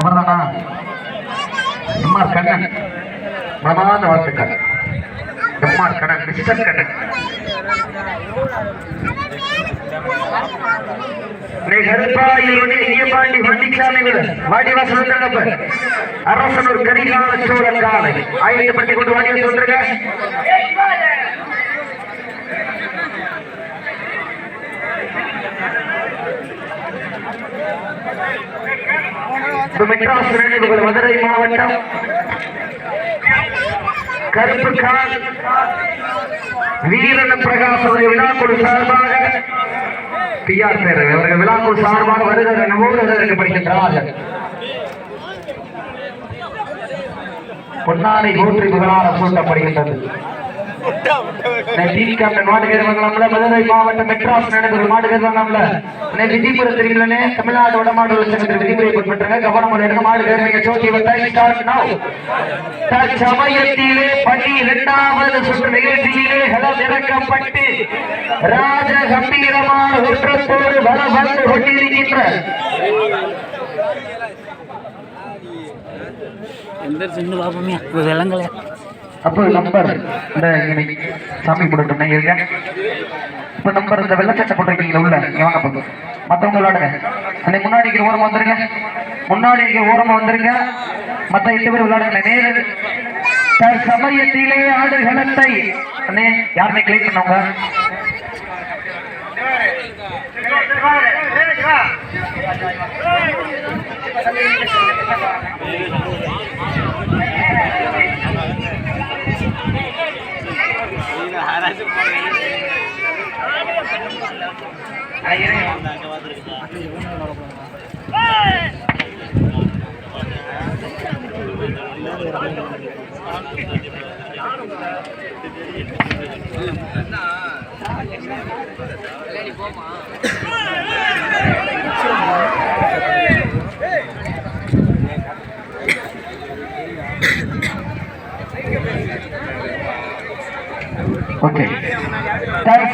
அவர்தானா MR Kannan பிரமாத வாழ்த்துக்கள். MR Kannan mister Kannan Pandi வண்டிச்சாமி வாடிவாசல் வந்துருங்க. அரசனூர் கரிகால சோழன் காலை ஆயத்தப்பட்டி கொண்டு வாடிவாசல் வந்துருங்க. மதுரை மாவட்டம் கருப்பு கால் வீரன் பிரகாசம் விழாக்குழு சார்பாக பிஆர் பேரவை அவர்கள் விழாக்குழு சார்பாக வருகிற நவோதரப்படுகின்றார்கள். பொன்னாடை போற்றி புகழார சூட்டப்படுகின்றது. மதுரை மாவட்டம் மெட்ராஸ் நடைபெறும் மாடுகள் விதிமுறை தெரியுங்களே. தமிழ்நாடு வடமாடு சங்கத்தில் விதிமுறை பின்பற்றுங்க. கவனம் சமயத்திலே 12வது சுற்று நிகழ்ச்சியிலே களம் இறக்கப்பட்டு ராஜ கம்பீரமான ஒற்றத்தோடு வலம் வந்து கொண்டிருக்கின்ற அப்போ நம்பர் இந்த சாமி போட்டு இப்ப நம்பர் இந்த வெள்ளச்சட்டை போட்டிருக்கீங்களா உள்ள வாங்க போதும் மற்றவங்க விளையாடுங்க. அன்னைக்கு முன்னாடி இருக்கிற ஓரமா வந்துருங்க. முன்னாடி இருக்கிற ஓரமா வந்துருங்க. மற்ற 8 பேர் விளையாடுங்க. நேரு சமயத்திலே ஆடுகளத்தை அண்ணே யாருமே கிளிக் பண்ணவங்க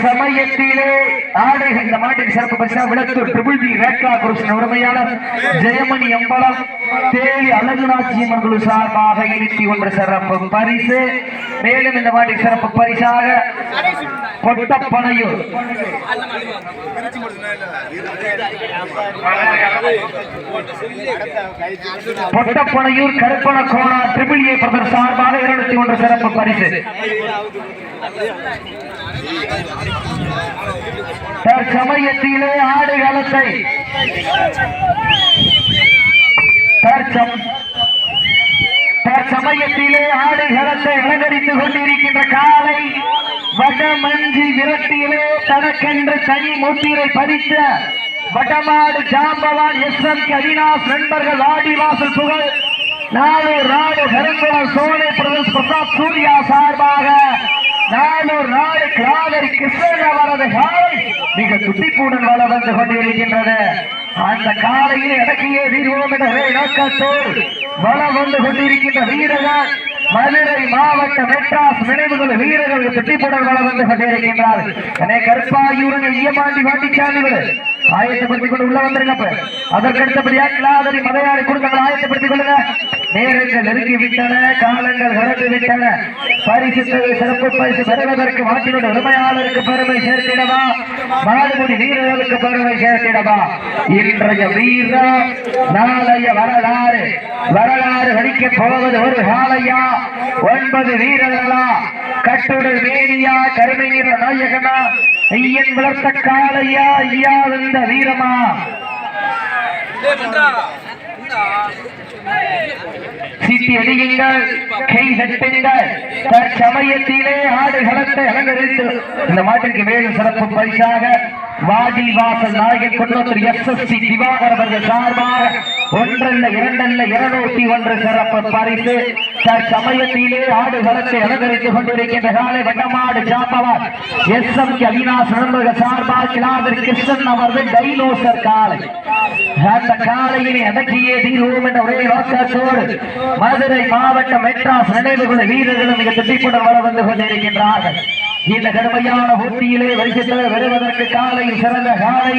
சமயத்திலே ஆடுகிற இந்த மாட்டின் சிறப்பு பரிசா விளத்தூர் ட்ரிபிள் பி ரேக்லா குரூப்ஸின் உரிமையாளர் ஜெயமணி அம்பலம் தேவி அழகுநாச்சி மங்களு சார்பாக 21 சிறப்பு பரிசு. மேலும் இந்த மாட்டின் சிறப்பு பரிசாக பொட்டப்பனையூர் கருப்பண கோணா ட்ரிபிள் ஏ பிரதர் சார்பாக 201 சிறப்பு பரிசு. தற்சமயத்திலே ஆடுகளத்தை அலங்கரித்துக் கொண்டிருக்கின்ற காலை வடமஞ்சி விரட்டியிலே தனக்கென்று தனி முத்திரை பதித்த வடமாடு ஜாம்பவான் SM அவினாஷ் நண்பர்கள் வாடிவாசல் புகழ் நாளூர் நாடு கருங்குளம் சோலை பிரதேஷ் பிரதாப் சூர்யா சார்பாக நாளூர் நாடு கிராதரி கிருஷ்ணன் அவரது காலை மிக துடிப்புடன் வள வந்து கொண்டிருக்கின்றது. அந்த காலையில் இடக்கையே வீர்வோம் என்ற நோக்கத்தோடு வள வந்து கொண்டிருக்கின்ற வீரர்கள் மதுரை மாவட்ட மெட்ராஸ் நினைவுகள் வீரர்கள் துடிப்புடன் வள வந்து கொண்டிருக்கின்றார்கள். கருப்பாயூரன் ஈயமாண்டி வாண்டிச்சாமிகள் ஆயத்தப்படுத்திக் கொண்டு உள்ள வந்திருக்க. அதற்கடுத்தபடியா கிளாதரி மதையாரி குடும்பங்கள் ஆயத்தப்படுத்திக் கொள்ளுங்க. நேரங்கள் நெருங்கி விட்டன, காலங்கள் கடந்து விட்டன. பரிசு சிறப்பு பரிசு பெறுவதற்கு மாட்டினுடைய உரிமையாளருக்கு பெருமை சேர்த்திடவா, மாடுமுடி வீரர்களுக்கு பெருமை சேர்த்திடவா? இன்றைய வீரர் நாளைய வரலாறு வடிக்கப் போவது ஒரு காலையா, 9 வீரர்களா, கட்டுடல் மேனியா, கருமை வீர நாயகனா, ஐயன் வளர்த்த காலையா, ஐயா வந்த வீரமா? சீட்டி அடியுங்கள், கை தட்டுங்கள். தற்சமயத்திலே ஆடுகளத்தை அலங்கரித்து இந்த மாட்டிற்கு வேறு சிறப்பு பரிசாக வாடி வாசல் நாயகன் கொண்டோர் SSC திவாகர் அவர்கள் சார்பாக 1 அல்ல 2 அல்ல 201 சிறப்பு பரிசு. தற்சமயத்திலே ஆடுகளத்தை அலங்கரித்துக் கொண்டிருக்கின்ற காலை வட்டமாடு ஜாம்பவான் SM அவினாஷ் நண்பர்கள் சார்பாக கிளாதர் கிருஷ்ணன் அவர்கள் டைனோசர் காலை. அந்த காலையினை அடக்கியே தீர்வோம் என்ற ஒரே நோக்கத்தோடு மதுரை மாவட்ட மெட்ராஸ் நினைவுகள் வீரர்களும் மிக துடிப்புடன் வள வந்து கொண்டிருக்கின்றார்கள். இந்த கடுமையான போட்டியிலே வரிசையில் வருவதற்கு காலையில் சிறந்த காலை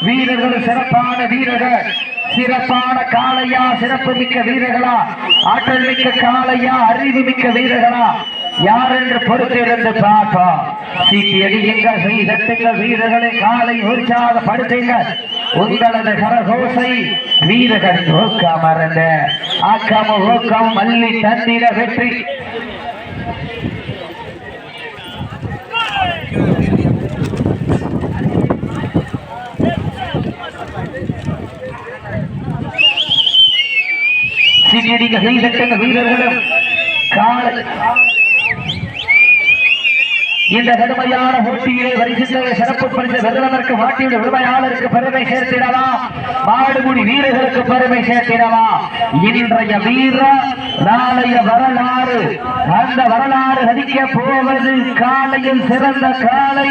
வீரர்கள் சிறப்பான வீரர்கள், சிறப்பான காளையா, சிறப்பு மிக்க வீரர்களா, ஆற்றல் மிக்க காளையா, அறிவு மிக்க வீரர்களா, யார் என்று பொறுத்திருந்து பார்ப்போம். சீட்டியடியுங்கள், செய்தட்டுங்கள் வீரர்களை, காலை உற்சாகப்படுத்துங்கள். உங்களது கரகோசை வீரர்கள் ஊக்கம் அறந்த ஆக்கமும் ஊக்கம் மல்லி தந்திர வெற்றி. வீரர்களும் காலை இந்த கடுமையான போட்டியிலே வரிசையை சிறப்பு பரிசு வெறுவதற்கு மாட்டியுடைய உரிமையாளருக்கு பெருமை சேர்த்திடவா, மாடுபுடி வீரர்களுக்கு பெருமை சேர்த்திடவா. இன்றைய வீர நாளைய வரலாறு, அந்த வரலாறு அடிக்க போவது காலையில் சிறந்த காலை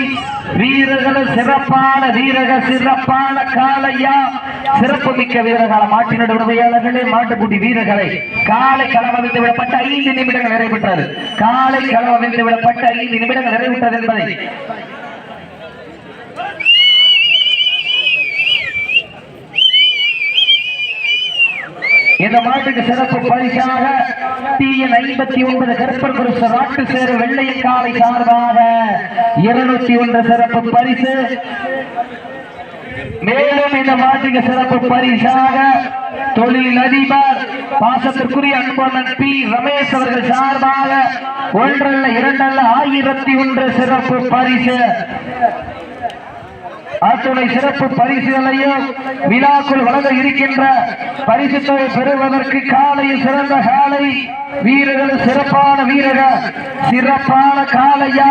வீரர்களும் சிறப்பான வீரர்கள், சிறப்பான காலையா, சிறப்பு மிக்க வீரர்கள், மாட்டினுடைய உரிமையாளர்களே, மாட்டுக்குடி வீரர்களை. காலை களமவிழ்ந்து விடப்பட்ட 5 நிமிடங்கள் நிறைவேற்றது. காலை களமவிழ்ந்து விடப்பட்ட 5 நிமிடங்கள் நிறைவேற்றது என்பதை இந்த மாட்டுக்கு சிறப்பு பரிசாக TN59 கருப்பர் குருசு ராட்டு சேரு வெள்ளைய காலை சார்பாக 201 சிறப்பு பரிசு. மேலும் இந்த மாட்டுக்கு சிறப்பு பரிசாக தொழில் அதிபர் பாசத்திற்குரிய அன்பண்ணன் P. ரமேஷ் அவர்கள் சார்பாக 1 அல்ல 2 அல்ல 1001 சிறப்பு பரிசு. அத்துணை சிறப்பு பரிசுகளையும் விழாக்குள் வழங்க இருக்கின்ற பரிசு தொகை பெறுவதற்கு காலையில் சிறந்த காலை வீரர்கள், சிறப்பான வீரர்கள், சிறப்பான காலையா,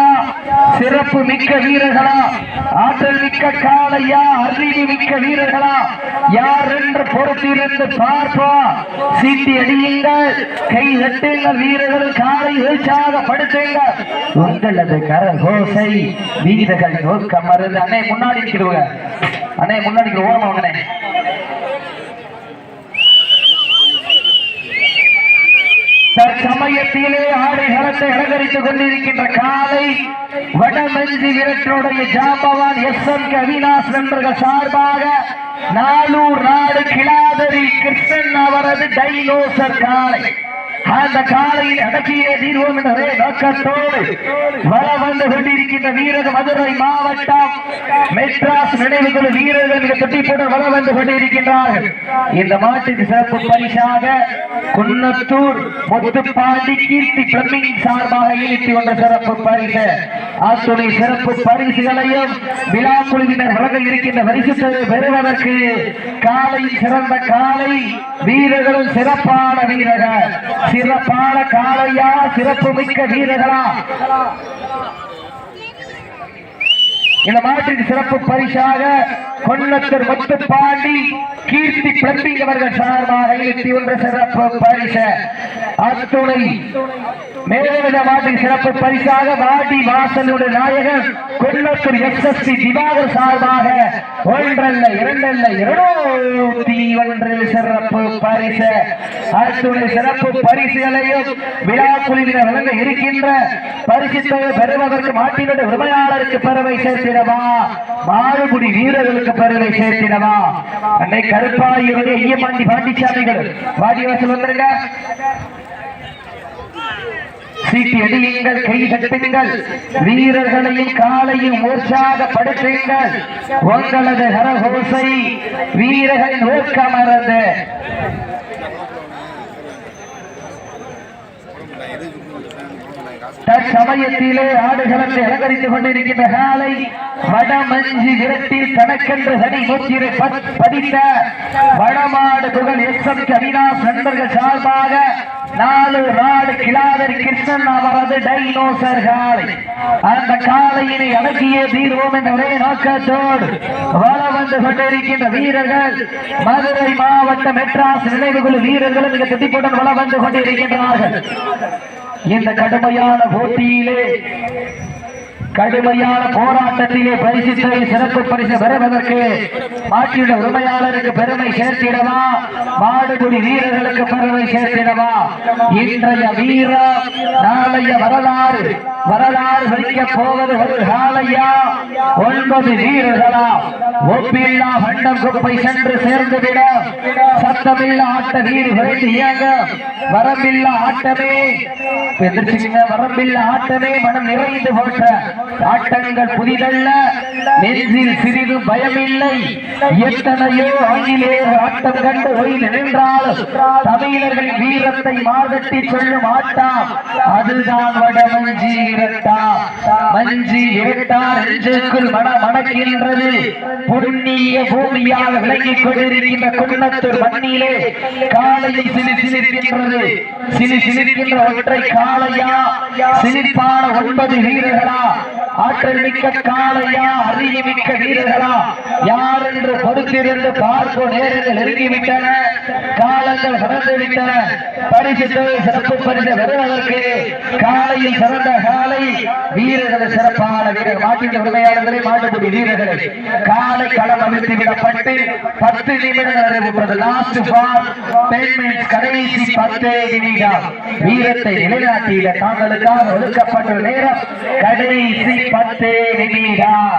சிறப்பு மிக்க வீரர்களா, ஆற்றல் மிக்க காலையா, அறிவு மிக்க வீரர்களா, யார் என்று பொறுத்திருந்து பார்ப்போம். சீட்டி அடியுங்கள், கை தட்டுங்கள் வீரர்கள், காலை உற்சாகப்படுத்துங்கள். உங்களது கரகோசை வீரர்கள் நோக்கம் மருந்து. அண்ணே முன்னாடி இருக்கிறவங்க, அண்ணே முன்னாடி ஓரம் வாங்கினே. தற்சமயத்திலே ஆடைகளத்தை அலங்கரித்துக் கொண்டிருக்கின்ற காலை வடமஞ்சி விரட்டுடைய ஜாம்பவான் SM அவினாஷ் நண்பர்கள் சார்பாக நாளூர் நாடு கிளாதரி கிருஷ்ணன் அவரது டைனோசர் காலை. அந்த காலையில் அடக்கியே தீர்வோம் என்ற நோக்கத்தோடு வர வந்து கொண்டிருக்கின்ற வீரர்கள் மதுரை மாவட்டம் மெட்ராஸ் நினைவுக்குழு வீரர்கள் மிக துட்டிப்போடு வர வந்து கொண்டிருக்கின்றார்கள். இந்த மாட்டுக்கு சிறப்பு பரிசாக குன்னத்தூர் முத்துப்பாண்டி கீர்த்தி பிளம்பிங் சார்பாக 21 சிறப்பு பரிசு. அத்துணை சிறப்பு பரிசுகளையும் விழா குழுவினர் வழங்க இருக்கின்ற பரிசு பெறுவதற்கு காலையில் சிறந்த காலை வீரர்களும் சிறப்பான வீரர்கள், சிறப்பான காலையா, சிறப்பு மிக்க வீரர்களா. இந்த மாட்டின் சிறப்பு பரிசாக கொன்னத்தூர் முத்துப்பாண்டி கீர்த்தி பிளம்பிங் அவர்கள் சார்பாக 21 சிறப்பு பரிசு. அத்துணை மேலும் மாட்டின் சிறப்பு பரிசாக வாடி வாசலுடைய நாயகன் கொன்னத்தூர் SSC திவாகர் சார்பாக 1 அல்ல 2 அல்ல 201 சிறப்பு பரிசு. அத்துணை சிறப்பு பரிசுகளையும் விழா குழுவினர் வழங்க இருக்கின்ற பரிசு பெறுவதற்கு மாட்டினுடைய உரிமையாளருக்கு பெருமை சேர்த்திடவா, மாறுபடி வீரர்களுக்கு பெருமை சேர்த்திடவா. அன்னை கருப்பாயுடைய ஐயமாண்டி பாண்டிச்சாமிகள் வாடிவாசல் வந்துருங்க. சீட்டி அடியுங்கள், கை தட்டுங்கள் வீரர்களையும் காலையும் உற்சாகப்படுத்துங்கள். உங்களது கரகோசை வீரர்களின் ஊக்கமருந்து தற்சமயத்திலே ஆடுகளத்தை அலங்கரித்துக் கொண்டிருக்கின்ற காலை வடமஞ்சி விரட்டில் தனக்கென்று தனி மூச்சிரை பதித்த வடமாடு புகழ் SM அவினாஷ் நண்பர்கள் சார்பாக 4 நாடு கிளாதரி கிருஷ்ணன் அவரது டைனோசர் காலை. அந்த காலையினை அடக்கியே தீர்வோம் என்ற ஒரே நோக்கத்தோடு வள வந்து கொண்டிருக்கின்ற வீரர்கள் மதுரை மாவட்ட மெட்ராஸ் நினைவுக்குழு வீரர்களும் மிக துடிப்புடன் வள வந்து கொண்டிருக்கின்றார்கள். இந்த கடுமையான போட்டியிலே, கடுமையான போராட்டத்திலே பரிசு சிறப்பு பரிசு பெறுவதற்கு மாட்டியுடைய உரிமையாளருக்கு பெருமை சேர்த்திடவா, மாடுபுடி வீரர்களுக்கு பெருமை சேர்த்திடவா. இன்றைய வீர நாளைய வரலாறு, வரலாறு வைக்க போவது ஒரு காலையா 9 வீரர்களா ஒப்பில்லா வண்டம் குப்பை சென்று சேர்ந்துவிட சத்தமில்லா ஆட்ட வீடு விரைந்து இயங்க வரம்பில்லா ஆட்டமே வரம்பில்லா ஆட்டமே மனம் நிறைந்து போட்ட ஆட்டங்கள் புதிதல்ல நெஞ்சில் சிறிது பயமில்லை எத்தனையோ ஆங்கிலேயர் ஆட்டம் கண்டு ஒயில் நின்றால் தமிழர்களின் வீரத்தை மாதட்டி சொல்லும் ஆட்டம் அதுதான் வடமஞ்சி இரட்டா மஞ்சி இரட்டார் நெஞ்சுக்குள் மணக்கின்றது புண்ணிய பூமியாக விளங்கிக் கொண்டிருக்கின்ற குன்னத்தூர் மண்ணிலே காலையில் சிலிர்க்கின்றது சிலிர்க்கின்ற ஒற்றை காளையா சிலிர்ப்பான 9 வீரர்களா ஆற்றல் மிக்க காளையா அறிவு மிக்க வீரர்களா யார் என்று பொறுத்திருந்து பார்க்கும் நேரங்கள் நெருங்கிவிட்டன காலங்கள் கடந்து விட்டன பரிசு சிறப்பு பரிசு வருவதற்கு காலையில் சிறந்த காலை வீரர்கள் சிறப்பான வீரர் மாட்டின் உரிமையாளர்களை மாட்டுக்குடி வீரர்களை காலை களம் அவிழ்த்து விடப்பட்டு 10 நிமிடங்கள் நிறைவுற்றது லாஸ்ட் ஃபார் 10 மினிட்ஸ் கடைசி 10 நிமிடம் வீரத்தை நிலைநாட்டிய தாங்களுக்காக ஒதுக்கப்பட்ட நேரம் கடைசி 10 நிமிடம்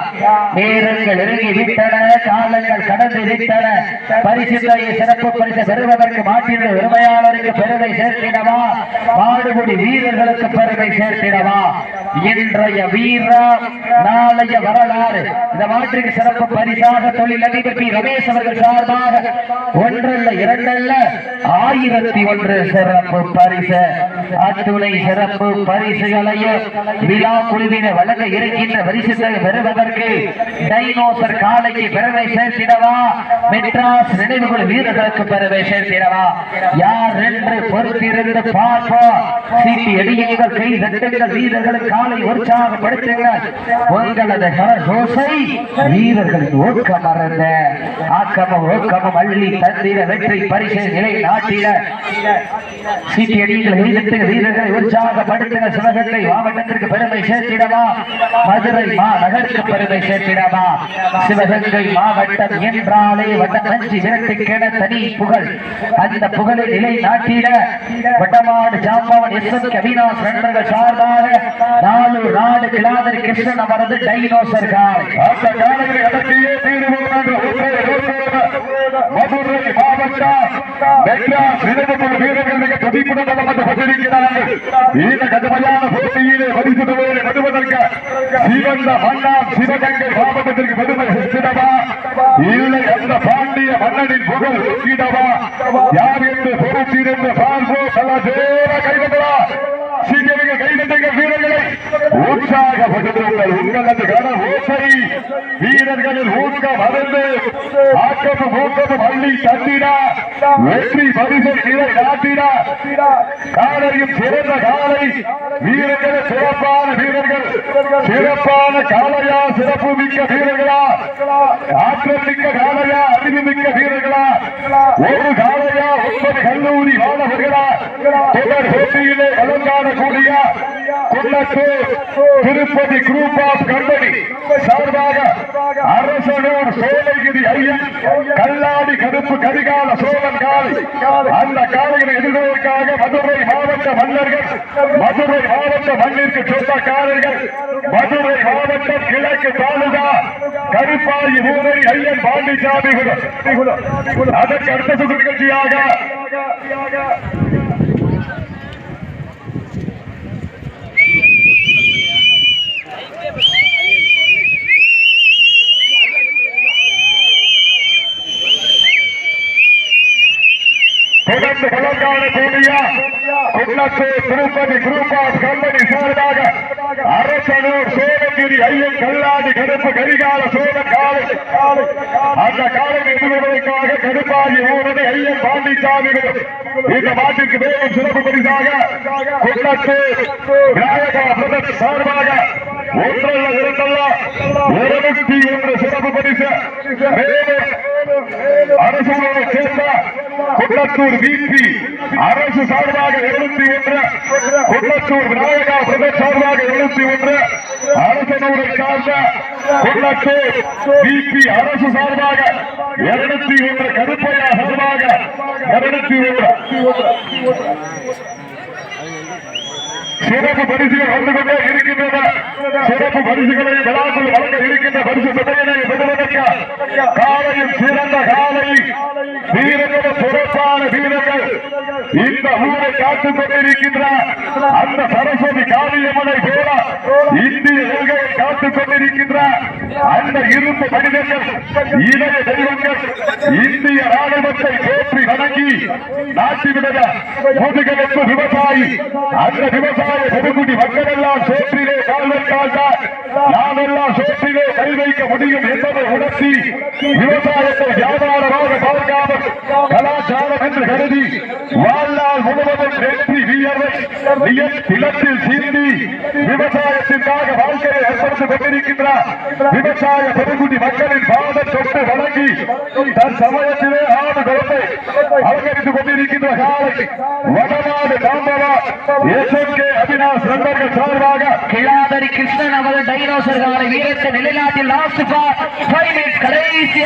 நேரங்கள் நெருங்கி விட்டன காலங்கள் கடந்து விட்டன பரிசு சிறப்பு பரிசு பெறுவதற்கு மாட்டின் உரிமையாளருக்கு பெருமை சேர்த்திடவா மாடுபடி வீரர்களுக்கு பெருமை சேர்த்திடவா இன்றைய வீரம் நாளைய வரலாறு இந்த மாட்டிற்கு சிறப்பு பரிசாக தொழிலதிபர் பி ரமேஷ் அவர்கள் சார்பாக ஒன்றல்ல இரண்டல்ல 1001 சிறப்பு பரிசு அத்துணை சிறப்பு பரிசுகளையும் விழா குழுவினை வழங்க இருக்கின்ற பரிசுகளை பெறுவதற்கு டைனோசர் காலைக்கு பெருமை சேர்த்திடவா மெட்ராஸ் நினைவுகள் வீரர்களுக்கு பெருமை சேர்த்திடவா யார் என்று பொறுத்திருந்து பார்ப்போம் சீட்டி அடியுங்கள் கை தட்டுங்கள் வீரர்களை காலை உற்சாகப்படுத்துங்கள் உங்களது கரகோசை வீரர்களின் ஊக்கம் மறந்த ஆக்கமும் ஊக்கமும் அள்ளி தந்திர வெற்றி பரிசை நிலை நாட்டிட சீட்டி அடியுங்கள் கை தட்டுங்கள் வீரர்களை உற்சாகப்படுத்துங்க சிவகங்கை மாவட்டத்திற்கு பெருமை சேர்த்திடவா மதுரை மாநகருக்கு பெருமை சேர்த்திடவா சிவகங்கை மாவட்டம் என்றாலே வடமஞ்சி விரட்டுக்கென தனி புகழ் அந்த புகழை நிலை நாட்டிட வட்டமாடு ஜாம்பவன் எஸ் அவினாஷ் நண்பர்கள் சார்பாக 4 நாடு கிளாதரி கிருஷ்ணன் அவரது டைனோசர் காலை அந்த காலையை அடக்கியே மதுரை மாவட்டம் மெட்ராஸ் நினைவுகள் வீரர்கள் மிக துடிப்புடன் வந்து கொண்டிருக்கிறார்கள் இந்த கடுமையான போட்டியிலே பரிசு பெறுவதற்கு சிவந்த மன்னார் சிவகங்கை மாவட்டத்திற்கு பெருமை சேர்த்திடவா இல்லை அந்த பாண்டிய மன்னனின் புகழ் சேர்த்திடவா யார் என்று பொறுத்திருந்து பார்ப்போம் கைதட்டா சீக்கிரம் கைதட்டுங்க வீரர்களை உற்சாகப்படுத்துங்கள் உங்களது கன ஓசை வீரர்களின் ஊக்கம் அருந்து ஆக்கமும் ஊக்கமும் அள்ளி தந்திட வெற்றி பரிசை நிலை நாட்டிட காலையும் சிறந்த காலை வீரர்கள் சிறப்பான வீரர்கள் சிறப்பான காலையா சிறப்பு மிக்க வீரர்களா ஆற்றல் மிக்க காலையா அறிவு மிக்க வீரர்களா ஒரு காலையா 9 கல்லூரி மாணவர்களா தொடர் போட்டியிலே கலந்தாடக்கூடிய திருப்பதி குரூப் ஆஃப் கம்பெனி சார்பாக அரசனூர் சோலைகிரி ஐயன் கல்லாடி கருப்பு கரிகால சோழன் காலை அந்த காலையினை எதிர்கொள்வதற்காக மதுரை மாவட்ட மன்னர்கள் மதுரை மாவட்ட மண்ணிற்கு சொந்தக்காரர்கள் மதுரை மாவட்டம் கிழக்கு தாலுகா கருப்பாயி ஊரை ஐயன் பாண்டிச்சாமி அதற்கு அடுத்த சுற்று நிகழ்ச்சியாக தொடர்ந்து வழங்காடக்கூடிய திருப்பதி குரூப் ஆஃப் கம்பெனி சார்பாக அரசனூர் சோழகிரி ஐயன் கல்லாடி கருப்பு கரிகால சோழன் காலை அந்த காலை எதிர்கொள்வதற்காக கருப்பாகி ஊரது ஐயன் பாண்டிச்சாமி இந்த மாட்டிற்கு மேலும் சிறப்பு பரிசாக சார்பாக ஒன்றல்ல இரண்டல்ல 201 சிறப்பு பரிசு அரசனோடு சேர்ந்த குன்னத்தூர் விபி அரசு சார்பாக 201 குன்னத்தூர் விநாயகா பிரதேச சார்பாக 201 அரசனோடு சார்ந்த குன்னத்தூர் விபி அரசு சார்பாக 201 கருப்பையா சார்பாக 201 சிறப்பு பரிசுகள் வந்து கொண்டே இருக்கின்றன. சிறப்பு பரிசுகளை விழாக்குள் வழங்க இருக்கின்ற பரிசு தொகையினை பெறுவதற்கு காலையில் சிறந்த காலை வீரர்கள், சிறப்பான வீரர்கள் இந்த ஊரை காத்துக் கொண்டிருக்கின்ற அந்த சரஸ்வதி காளியம்மனை போல இந்திய எல்கையை காத்துக் கொண்டிருக்கின்ற அந்த இரும்பு மனிதர்கள், இளைய தெய்வங்கள் இந்திய ராணுவத்தை போற்றி வணங்கி நாட்டிவிட முதுகெலும்பு விவசாயி அந்த விவசாய பெருங்குடி மக்கள் எல்லாம் சோற்றிலே கால் வைத்தால் நாமெல்லாம் சோற்றிலே கை வைக்க முடியும் என்பதை உணர்த்தி விவசாயத்தை வியாபாரமாக பார்க்காமல் கலாச்சாரம் என்று கருதி வாழ்நாள் முழுவதும் வெற்றி வீரரை நிலத்தில் சீண்டி விவசாயத்திற்காக வாழ்க்கையை ஏற்படுத்திக் கொண்டிருக்கின்றார். விவசாய பெருங்குடி மக்களின் பாத தொட்டு வழங்கி தன் சமயத்திலே ஆடு குழந்தை அலங்கரித்துக் கொண்டிருக்கின்ற காலை வடநாடு காம்பவா SMK அவினாஷ் நண்பர்கள் சார்பாக கிளாதரி கிருஷ்ணன் அவர்கள் டைனோசர் காலை வீரத்தை நிலைநாட்டில் லாஸ்ட் பார் 5 மினிட்ஸ் கடைசி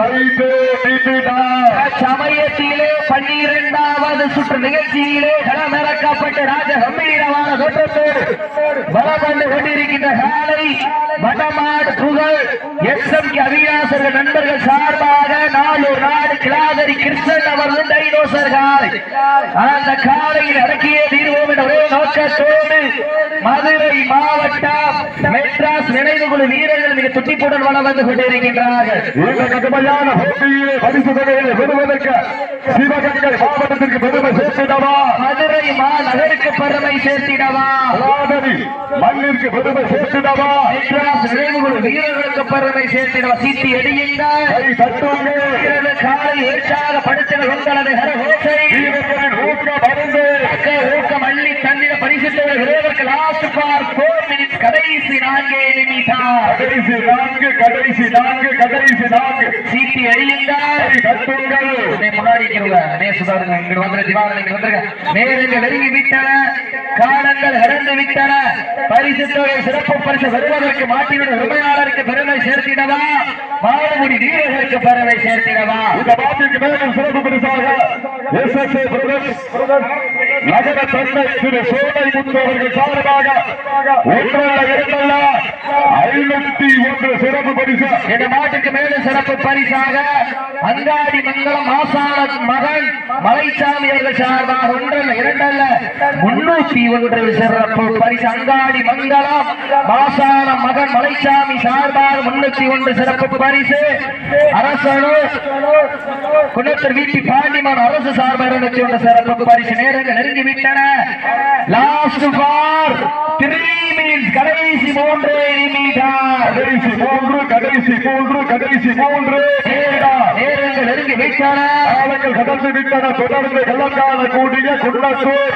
5 நிமிடம். சமயத்திலே 12வது சுற்று நிகழ்ச்சியிலே களமிறக்கப்பட்டு ராஜ கம்பீரமான தோற்றத்தோடு வலம் வந்து கொண்டிருக்கின்ற காலை வடமாடு புகழ் SMK அவினாசர்கள் நண்பர்கள் சார்பாக நாளூர் நாடு கிளாதரி கிருஷ்ணன் அவர்கள் டைனோசர் காலை அந்த காலையில் அடக்கிய தீர்வோம் என்ற ஒரே நோக்கத்தோடு மதுரை மாவட்டம் மெட்ராஸ் நினைவுகுழு வீரர்கள் மிக துட்டிப்புடன் வளம் வந்து கொண்டிருக்கின்றார்கள். இந்த கடுமையான போட்டியிலே பரிசு தொகையை பெறுவதற்கு சிவகங்கை மாவட்டத்திற்கு பெருமை சேர்த்திடவா, மதுரை மாநகருக்கு பெருமை சேர்த்திடவா, மண்ணிற்கு பெருமை சேர்த்திடவா, மெட்ராஸ் நினைவுகுழு வீரர்களுக்கு பெருமை சேர்த்திடவா. சீட்டி அடியுங்கள், காலை உற்சாகப்படுத்தின உங்களது கரகோசை வீரர்களின் ஊக்கம் அறிந்து ஊக்கம் அள்ளி தந்திட பரிசு தொகை விரைவர்கள் லாஸ்ட் பார் 4 மினிட்ஸ் கடைசி 4 நிமிடம். கடைசி நான்கு சீட்டி அடியுங்கள், முன்னாடி சுதாருங்க, இங்க வந்து திவாகரன் இங்க வந்துருங்க. நேரங்கள் நெருங்கி விட்டன, காலங்கள் கடந்து விட்டன. பரிசு தொகை சிறப்பு பரிசு வருவதற்கு மாட்டினுடைய உரிமையாளருக்கு பெருமை சேர்த்திடவா, மாடுமுடி வீரர்களுக்கு பெருமை சேர்த்திடவா. இந்த மாட்டிற்கு மேலும் சிறப்பு பரிசாக SSA நகர தந்தை திரு சோலை முத்து அவர்கள் சார்பாக 501 சிறப்பு பரிசு. இந்த மாட்டுக்கு மேலும் சிறப்பு பரிசாக அங்காடி மங்கலம் மாசான மகன் மலைச்சாமி அவர்கள் சார்பாக 1 அல்ல 2 அல்ல 301 சிறப்பு பரிசு. அங்காடி மங்கலம் மாசான மகன் மலைச்சாமி சார்பாக 301 சிறப்பு பரிசு. அரசனூர் குணத்தர் வீட்டி பாண்டிமான் அரசு சார்பாக 201 சிறப்பு பரிசு. நேரங்கள் நெருங்கி விட்டன. லாஸ்ட் பார் 3 மினிட்ஸ் கடைசி 3 நிமிடம். கடைசி மூன்று நேரங்கள் நெருங்கி விட்டன, காலங்கள் கடந்து விட்டன. தொடர்ந்து கலங்கால கூடிய Kunnathur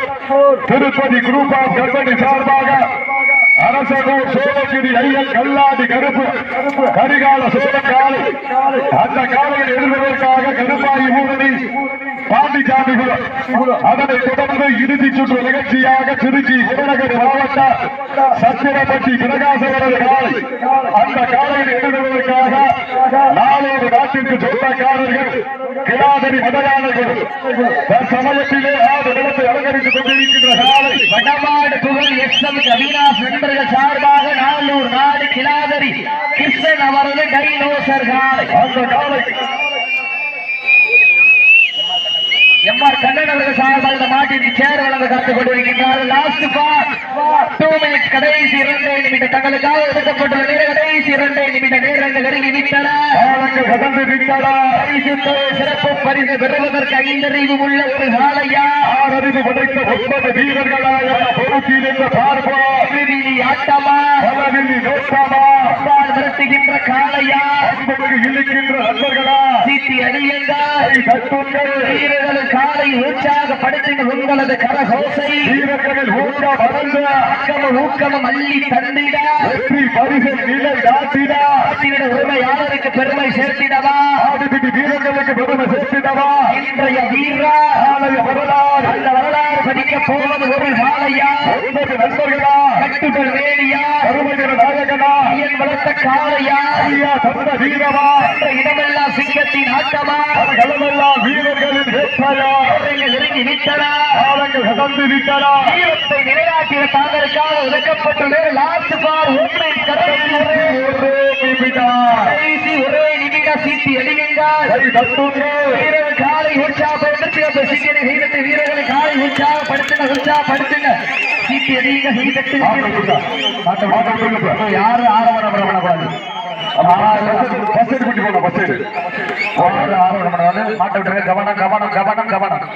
Tirupati group of company சார்பாக அரசனூர் சோழகிரி ஐயன் கல்லாடி கருப்பு கரிகால சோழக்காலை அந்த காலையில் எதிர்வதற்காக கருப்பாயி ஊரணி பாண்டிச்சாமி அதனை தொடர்ந்து இறுதி சுற்று நிகழ்ச்சியாக திருச்சி சிவநகர் மாவட்ட சத்திரப்பட்டி பிரகாசவரது காலை அந்த காலையில் எதிர்வதற்காக 4 நாட்டிற்கு சொந்தக்காரர்கள் கிளாதரி மதயானர்கள் சமயத்திலே ஆடு நிலத்தை அலங்கரித்துக் கொண்டிருக்கின்ற காலை வடமாடு புகழ் SMK அவினாஷ் நண்பர்கள் சார்பாக நாளூர் நாடு கிளாதரி கிருஷ்ணன் அவர்கள் டைனோசர் காலை அந்த காலை MR கண்ணன் அவர்கள் சார்பாக இந்த மாட்டிற்கு சேர் வழங்க காத்துக் கொண்டிருக்கின்றார்கள். லாஸ்ட் பார் 2 மினிட்ஸ் கடைசி 2 நிமிடம். தங்களுக்காக எடுக்கப்பட்டுள்ள நேரம் கடைசி 2 நிமிடம். நேரங்கள் நெருங்கி விட்டன, காலங்கள் கடந்து விட்டன. சிறப்பு பரிசு பெறுவதற்கு 5 அறிவு உள்ள ஒரு காலையா, 6 அறிவு படைத்த 9 வீரர்களாக பொறுப்பில் என்ற பார்ப்பா ஆட்டமா பலவில்லி நோட்டமா விரட்டுகின்ற காலையா, இழுக்கின்ற நண்பர்களா, சீட்டி அடியுங்கள், வீரர்கள் காலை உற்சாகப்படுத்தின உங்களது கரகோசை வீரர்களில் ஊக்கம் வளர்ந்த ஊக்கமும் அள்ளி தந்திட வெற்றி பரிசு நிலை நாட்டிட உரிமையாளருக்கு பெருமை சேர்த்திடவா, ஆடுபிடி வீரர்களுக்கு பெருமை சேர்த்திடவா. இன்றைய வீரா ஆலய வரலாறு அந்த வரலாறு படிக்க போவது ஒரு காலையா, 9 நண்பர்களா, கட்டுகள் வேலியா, கருமைகிற நாயகனா, ஐயன் வளர்த்த காலையா, ஐயா தந்த வீரமா, இடமெல்லாம் சிங்கத்தின் ஆட்டமா, களமெல்லாம் வீரர்களின் வேட்டையா, தொடங்கி விட்டன. காலங்கள் கடந்து விட்டன. வீரத்தை நிலைநாட்டிய தாங்களுக்காக ஒதுக்கப்பட்டுள்ள லாஸ்ட் பார் ஒரே நிமிட சீட்டி அடிவீங்கள். வீரர்கள் காலை உற்சாகப்படுத்த வீரர்களை காலை உற்சாகப்படுத்துங்க சீட்டி அடிங்க செய்தட்டு யாரும் ஆரம்பரம் பண்ணக்கூடாது. மாட்ட விட்டுருங்க. கவனம்